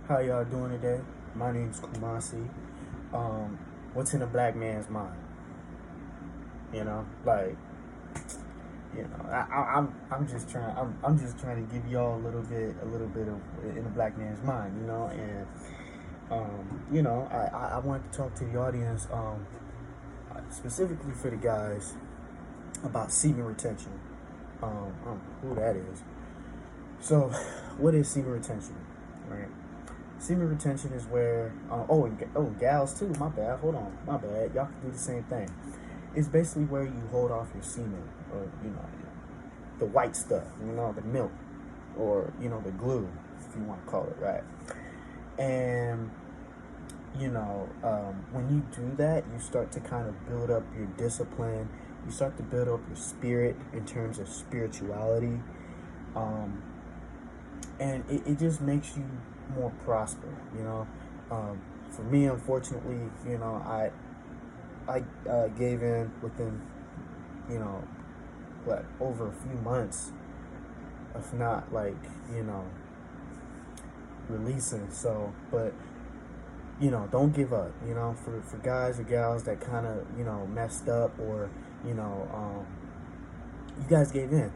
How y'all doing today? My name's Kumasi. What's in a black man's mind? You know, like, I'm just trying. I'm just trying to give y'all a little bit of in a black man's mind. And I wanted to talk to the audience, specifically for the guys, about semen retention. I don't know who that is. So, what is semen retention? Right. Semen retention is where gals too. My bad. Hold on. My bad. Y'all can do the same thing. It's basically where you hold off your semen, or the white stuff. The milk, or the glue, if you want to call it, right. And when you do that, you start to kind of build up your discipline. You start to build up your spirit in terms of spirituality, and it just makes you more prosper. For me, unfortunately, I gave in within over a few months, if not releasing. So, but don't give up. For guys or gals that kind of messed up, or you guys gave in,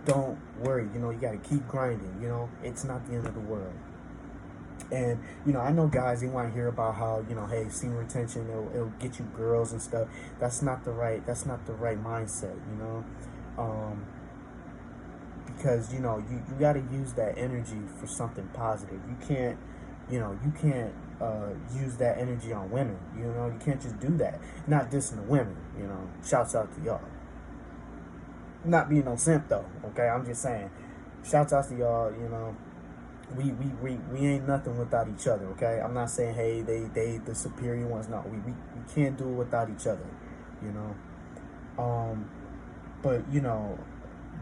don't worry. You got to keep grinding. It's not the end of the world. And I know guys, they want to hear about how hey, semen retention, it'll get you girls and stuff. That's not the right mindset. Because you got to use that energy for something positive. You can't use that energy on women. You can't just do that. Not dissing the women. Shouts out to y'all. Not being no simp though. Okay, I'm just saying. Shouts out to y'all. We ain't nothing without each other. Okay, I'm not saying hey, they the superior ones. No, we can't do it without each other. But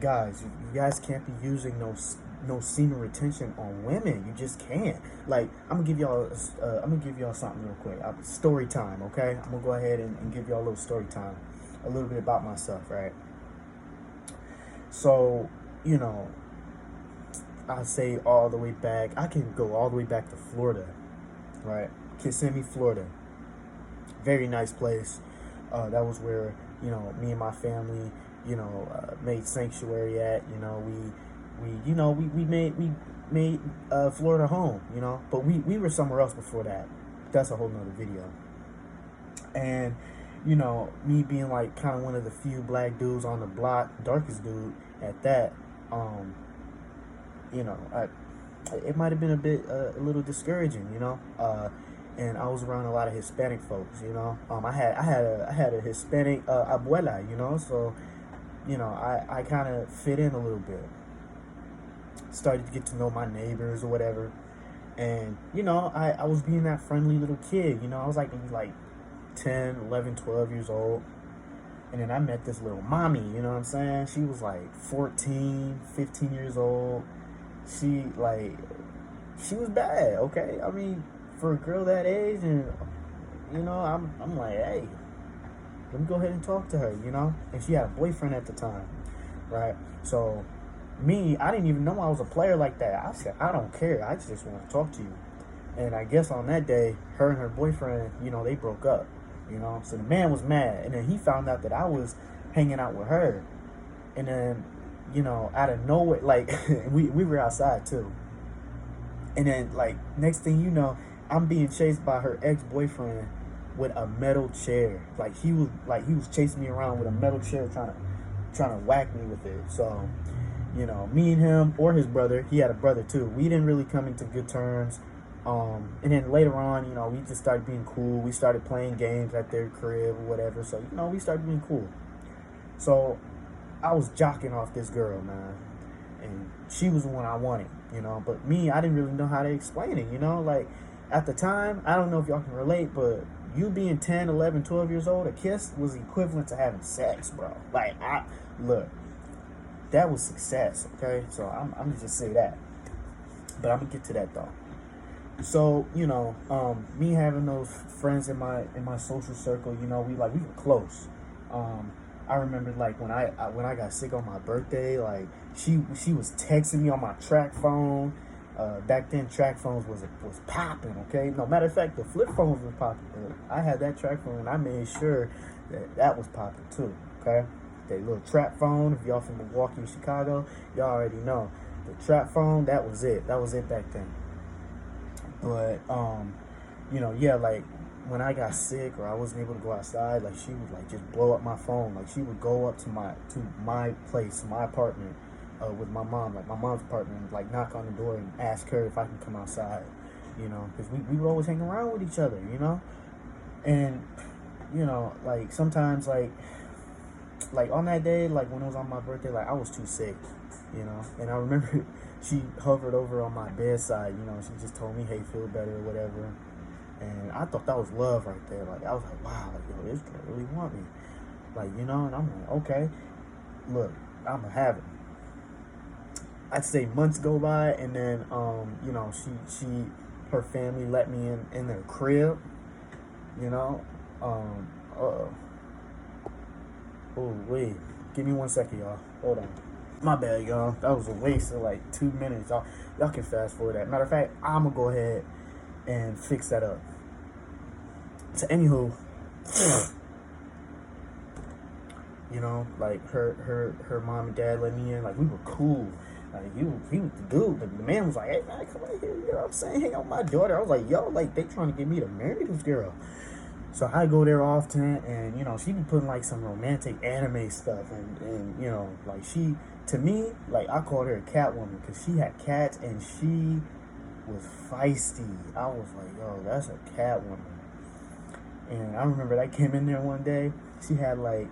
guys, you guys can't be using no semen retention on women. You just can't. Like, I'm gonna give y'all something real quick. Story time, okay? I'm gonna go ahead and give y'all a little story time, a little bit about myself, right? So, I say all the way back. I can go all the way back to Florida, right? Kissimmee, Florida. Very nice place. That was where me and my family made sanctuary at. We made Florida home. But we were somewhere else before that. That's a whole nother video. And me being like kind of one of the few black dudes on the block, darkest dude at that. It might have been a little discouraging, and I was around a lot of Hispanic folks, I had a Hispanic abuela, so I kind of fit in a little bit. Started to get to know my neighbors or whatever, and I was being that friendly little kid, I was like maybe 10, 11, 12 years old. And then I met this little mommy, you know what I'm saying? She was like 14, 15 years old. She was bad, okay? I mean, for a girl that age, and I'm like, hey, let me go ahead and talk to her, And she had a boyfriend at the time, right? So me, I didn't even know I was a player like that. I said, I don't care. I just want to talk to you. And I guess on that day, her and her boyfriend, they broke up. So the man was mad, and then he found out that I was hanging out with her, and then out of nowhere, we were outside too, and then next thing you know, I'm being chased by her ex-boyfriend with a metal chair. He was chasing me around with a metal chair, trying to whack me with it. So me and him, or his brother, he had a brother too, we didn't really come into good terms. And then later on, we just started being cool. We started playing games at their crib or whatever. So, we started being cool. So I was jocking off this girl, man. And she was the one I wanted, But me, I didn't really know how to explain it, at the time, I don't know if y'all can relate, but you being 10, 11, 12 years old, a kiss was equivalent to having sex, bro. Look, that was success, okay? So I'm going to just say that. But I'm going to get to that, though. So me having those friends in my social circle, we were close. I remember when I got sick on my birthday, she was texting me on my track phone, Back then, track phones was popping. Okay, no matter of fact, the flip phones was popping. I had that track phone, and I made sure that was popping too. Okay, that little trap phone. If y'all from Milwaukee, Chicago, y'all already know the trap phone. That was it. That was it back then. But yeah, like when I got sick or I wasn't able to go outside, like she would like just blow up my phone. Like she would go up to my place, my apartment, with my mom, like my mom's apartment, like knock on the door and ask her if I can come outside, because we would always hang around with each other, and like sometimes like on that day, like when it was on my birthday, like I was too sick, and I remember she hovered over on my bedside, she just told me, hey, feel better or whatever. And I thought that was love right there. Like, I was like, wow, like, yo, this girl really want me. Like, and I'm like, okay, look, I'm going to have it. I'd say months go by, and then, her family let me in their crib, oh, wait, give me 1 second, y'all. Hold on. My bad, y'all. That was a waste of like 2 minutes. Y'all can fast forward that. Matter of fact, I'm going to go ahead and fix that up. So anywho, like her mom and dad let me in. Like we were cool. Like he was the dude. But the man was like, hey man, come on here. You know what I'm saying? Hang out with my daughter. I was like, yo, like they trying to get me to marry this girl. So I go there often, and she be putting like some romantic anime stuff, and like she, to me, like I called her a cat woman because she had cats and she was feisty. I was like, yo, that's a cat woman. And I remember I came in there one day. She had like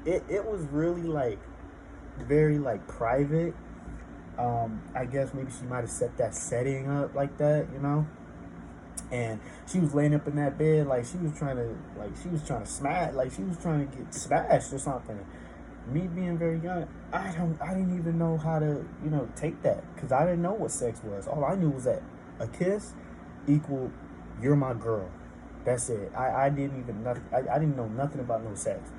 it was really like very like private. I guess maybe she might have set that setting up like that, And she was laying up in that bed like she was trying to smash, like she was trying to get smashed or something. Me being very young, I didn't even know how to, take that, because I didn't know what sex was. All I knew was that a kiss equaled you're my girl. That's it. I didn't know nothing about no sex.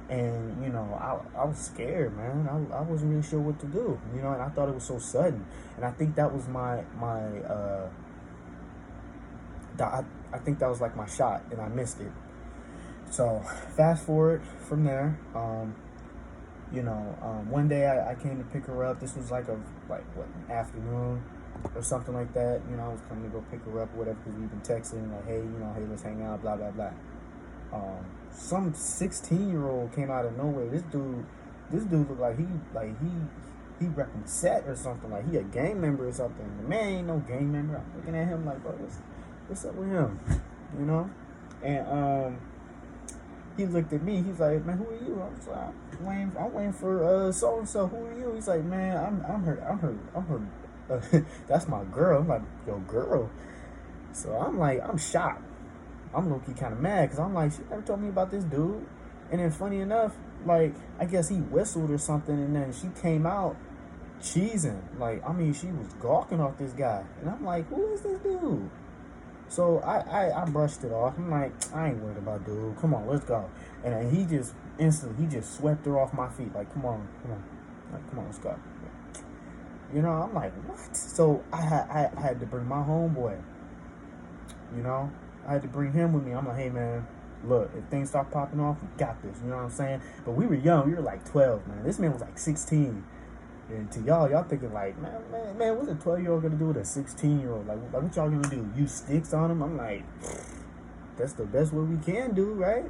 And, I was scared, man. I wasn't really sure what to do, and I thought it was so sudden. And I think that was I think that was like my shot, and I missed it. So fast forward from there, one day I came to pick her up. This was like an afternoon or something like that. I was coming to go pick her up or whatever, because we've been texting like, hey, hey, let's hang out, blah blah blah. Some 16-year-old came out of nowhere. This dude looked like he repping set or something. Like he a gang member or something. The man ain't no gang member. I'm looking at him like, bro, what's up with him? And he looked at me. He's like, man, who are you? I was like, I'm waiting for so and so. Who are you? He's like, man, I'm her. That's my girl. I'm like, yo, girl. So I'm like, I'm shocked. I'm low-key kind of mad, because I'm like, she never told me about this dude. And then funny enough, like, I guess he whistled or something, and then she came out cheesing. Like, I mean, she was gawking off this guy. And I'm like, who is this dude? So I brushed it off. I'm like, I ain't worried about dude. Come on, let's go. And he just instantly swept her off my feet. Like, come on. Like, come on, let's go. I'm like, what? So I had to bring my homeboy. I had to bring him with me. I'm like, hey man, look, if things start popping off, we got this. You know what I'm saying? But we were young. We were like 12, man. This man was like 16. And to y'all thinking like, man, what's a 12-year-old gonna do with a 16-year-old? Like what y'all gonna do? Use sticks on him? I'm like, that's the best way we can do, right?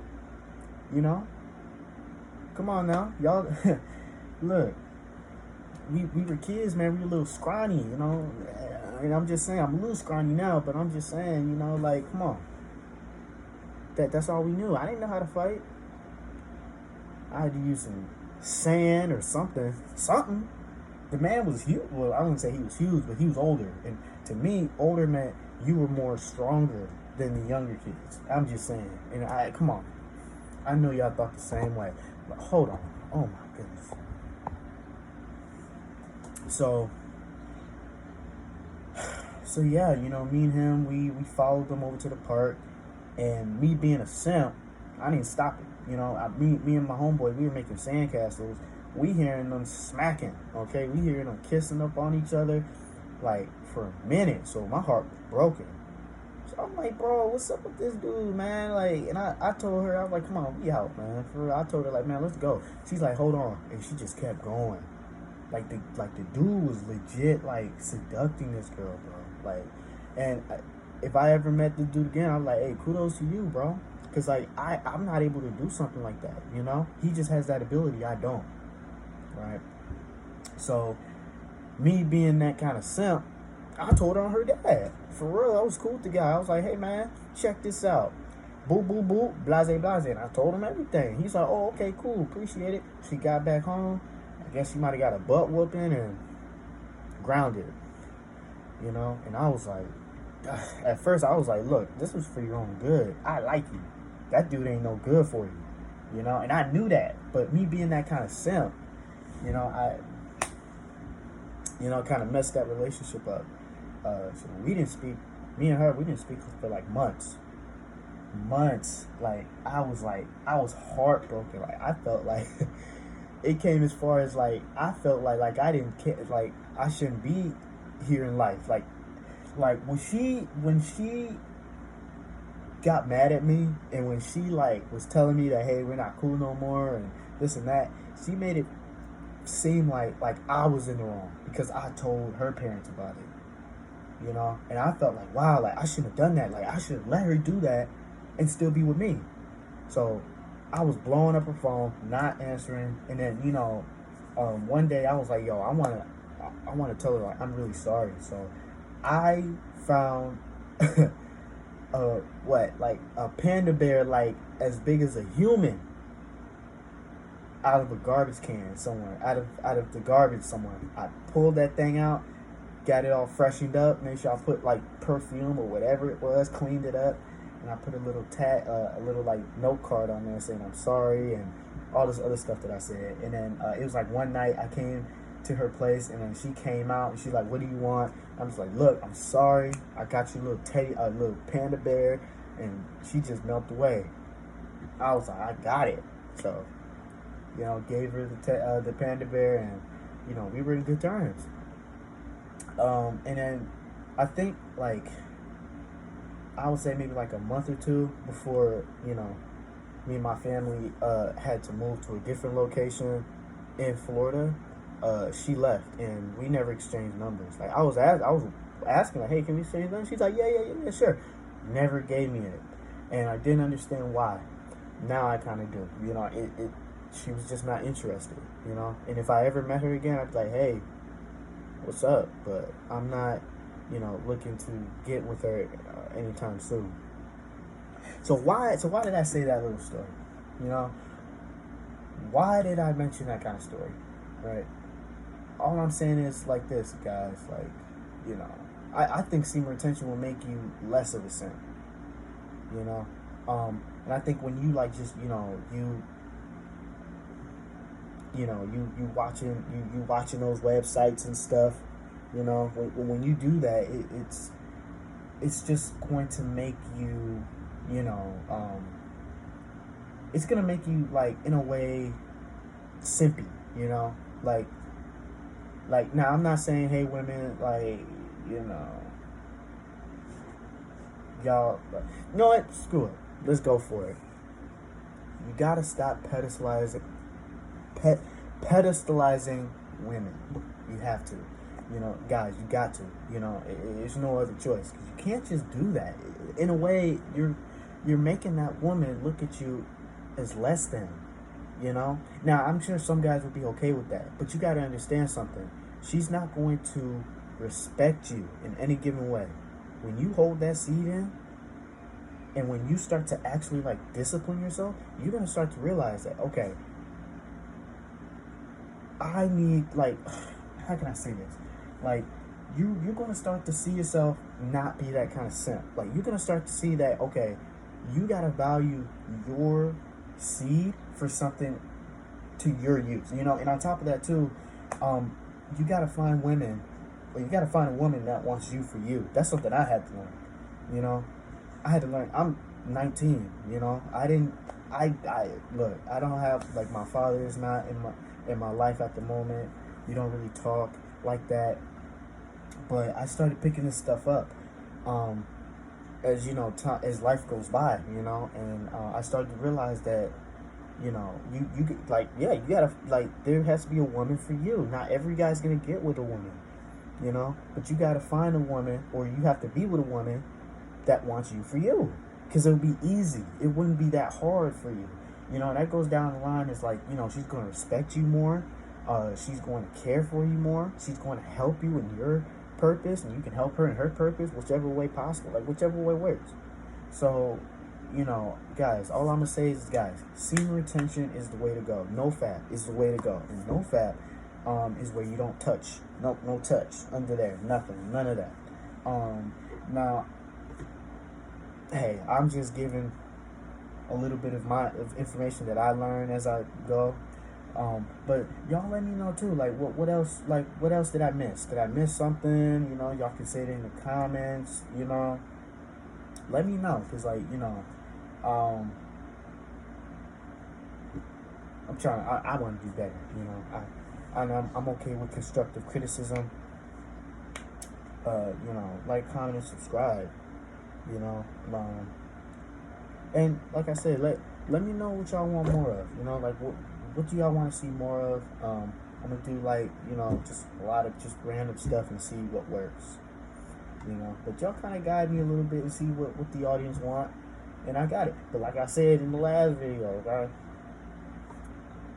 Come on now, y'all. Look, we were kids, man. We were a little scrawny, And I'm just saying, I'm a little scrawny now, but I'm just saying, like, come on. That's all we knew. I didn't know how to fight. I had to use some sand or something. The man was huge. Well, I wouldn't say he was huge, but he was older. And to me, older meant you were more stronger than the younger kids. I'm just saying. And come on. I know y'all thought the same way. But hold on. Oh my goodness. So yeah, me and him, we followed them over to the park, and me being a simp, I didn't stop it. Me and my homeboy, we were making sandcastles. We hearing them smacking, okay? We hearing them kissing up on each other, like for a minute. So my heart was broken. So I'm like, bro, what's up with this dude, man? Like, and I told her, I was like, come on, we out, man. For real. I told her, like, man, let's go. She's like, hold on, and she just kept going. Like the dude was legit like seducting this girl, bro. Like, and if I ever met this dude again, I'm like, hey, kudos to you, bro. Cause like I'm not able to do something like that, you know. He just has that ability, I don't, right? So me being that kind of simp, I told her on her dad. For real, I was cool with the guy. I was like, hey man, check this out. Boop, boop, boop, blase, blase. And I told him everything. He's like, oh, okay, cool, appreciate it. She got back home. I guess she might have got a butt whooping and grounded, you know? And I was like, at first I was like, look, this was for your own good. I like you. That dude ain't no good for you, you know? And I knew that. But me being that kind of simp, you know, kind of messed that relationship up. So we didn't speak, me and her, we didn't speak for like months. Like I was heartbroken. Like I felt like it came as far as like I felt like I didn't care, like I shouldn't be here in life. Like when she got mad at me, and when she like was telling me that, hey, we're not cool no more and this and that, she made it seem like I was in the wrong because I told her parents about it, you know. And I felt like, wow, like I shouldn't have done that. Like I should have let her do that and still be with me. So I was blowing up her phone, not answering, and then, you know, one day I was like, yo, I wanna tell her like I'm really sorry. So I found like a panda bear like as big as a human out of a garbage can somewhere, out of the garbage somewhere. I pulled that thing out, got it all freshened up, made sure I put like perfume or whatever it was, cleaned it up, and I put a little a little like note card on there saying I'm sorry and all this other stuff that I said. And then it was like one night I came to her place, and then she came out and she's like, what do you want? I'm just like, look, I'm sorry, I got you a little panda bear. And she just melted away. I was like, I got it. So, you know, gave her the panda bear, and, you know, we were in good terms. And then I think like I would say maybe like a month or two before, you know, me and my family had to move to a different location in Florida. She left, and we never exchanged numbers. Like I was asking her, hey, can we exchange numbers? She's like, yeah, sure. Never gave me it, and I didn't understand why. Now I kind of do. You know, she was just not interested. You know, and if I ever met her again, I'd be like, hey, what's up? But I'm not, you know, looking to get with her anytime soon. So why did I say that little story? You know, why did I mention that kind of story? Right. All I'm saying is like this, guys. Like, you know, I think semen retention will make you less of a simp. You know, and I think when you like just you watching those websites and stuff, you know, when you do that, it's just going to make you, you know, it's gonna make you like in a way simpy, you know, like now I'm not saying, hey women, like, you know, y'all, you know what, screw it, let's go for it. You gotta stop pedestalizing women. You have to, you know, guys, you got to, you know, there's no other choice, because you can't just do that. In a way, you're making that woman look at you as less than, you know. Now I'm sure some guys would be okay with that, but you got to understand something. She's not going to respect you in any given way. When you hold that seed in, and when you start to actually like discipline yourself, you're going to start to realize that, okay, I need, like, how can I say this? Like, you're going to start to see yourself not be that kind of simp. Like, you're going to start to see that, okay, you got to value your seed for something to your use, you know. And on top of that too, you got to find women, or you got to find a woman that wants you for you. That's something I had to learn, you know. I had to learn. I'm 19, you know. I look, I don't have, like, my father is not in my life at the moment. We don't really talk like that. But I started picking this stuff up, um, as you know, as life goes by, you know, and I started to realize that, you know, you like, yeah, you gotta, like, there has to be a woman for you. Not every guy's gonna get with a woman, you know, but you gotta find a woman, or you have to be with a woman that wants you for you, because it'll be easy. It wouldn't be that hard for you, you know. And that goes down the line. It's like, you know, she's going to respect you more, she's going to care for you more, she's going to help you in your purpose, and you can help her in her purpose, whichever way possible, like whichever way works. So, you know, guys, all I'm gonna say is, guys, semen retention is the way to go. No fap is the way to go, and no fap is where you don't touch. No touch under there, nothing, none of that. Now, hey, I'm just giving a little bit of information that I learned as I go. But y'all let me know too, like, what else, like, what else did I miss? Did I miss something? You know, y'all can say it in the comments, you know. Let me know, because, like, you know, I'm trying, I want to do better, you know. I'm okay with constructive criticism. You know, like, comment, and subscribe, you know. And like I said, let me know what y'all want more of, you know, like, what do y'all want to see more of? I'm gonna do, like, you know, just a lot of just random stuff and see what works, you know. But y'all kind of guide me a little bit and see what the audience want, and I got it. But like I said in the last video, okay,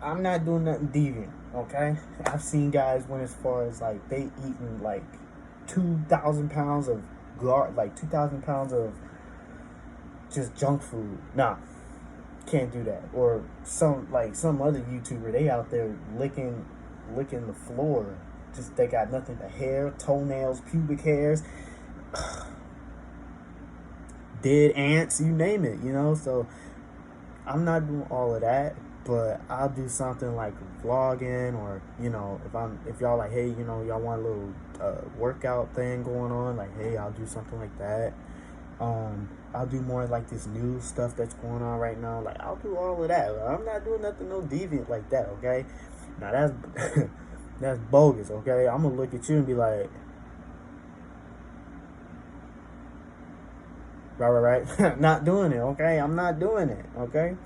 I'm not doing nothing deviant, okay. I've seen guys went as far as, like, they eating like 2,000 pounds of 2,000 pounds of just junk food. Nah, can't do that. Or some other YouTuber, they out there licking the floor. Just, they got nothing but hair, toenails, pubic hairs, dead ants, you name it, you know. So I'm not doing all of that, but I'll do something like vlogging, or, you know, if y'all like, hey, you know, y'all want a little workout thing going on, like, hey, I'll do something like that. I'll do more like this new stuff that's going on right now. Like, I'll do all of that. I'm not doing nothing no deviant like that, okay? Now that's that's bogus, okay? I'm gonna look at you and be like, right. Not doing it, okay? I'm not doing it, okay?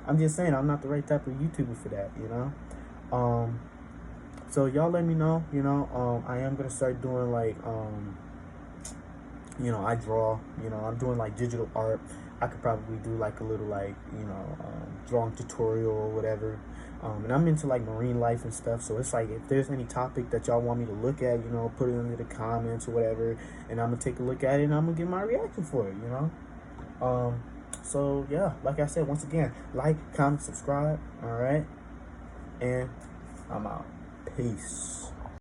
I'm just saying, I'm not the right type of YouTuber for that, you know? So y'all let me know, you know. I am gonna start doing, like, you know, I draw, you know, I'm doing, like, digital art. I could probably do, like, a little, like, you know, drawing tutorial or whatever. And I'm into, like, marine life and stuff, so it's like, if there's any topic that y'all want me to look at, you know, put it under the comments or whatever, and I'm gonna take a look at it, and I'm gonna get my reaction for it, you know. So yeah, like I said, once again, like, comment, subscribe, all right, and I'm out. Peace.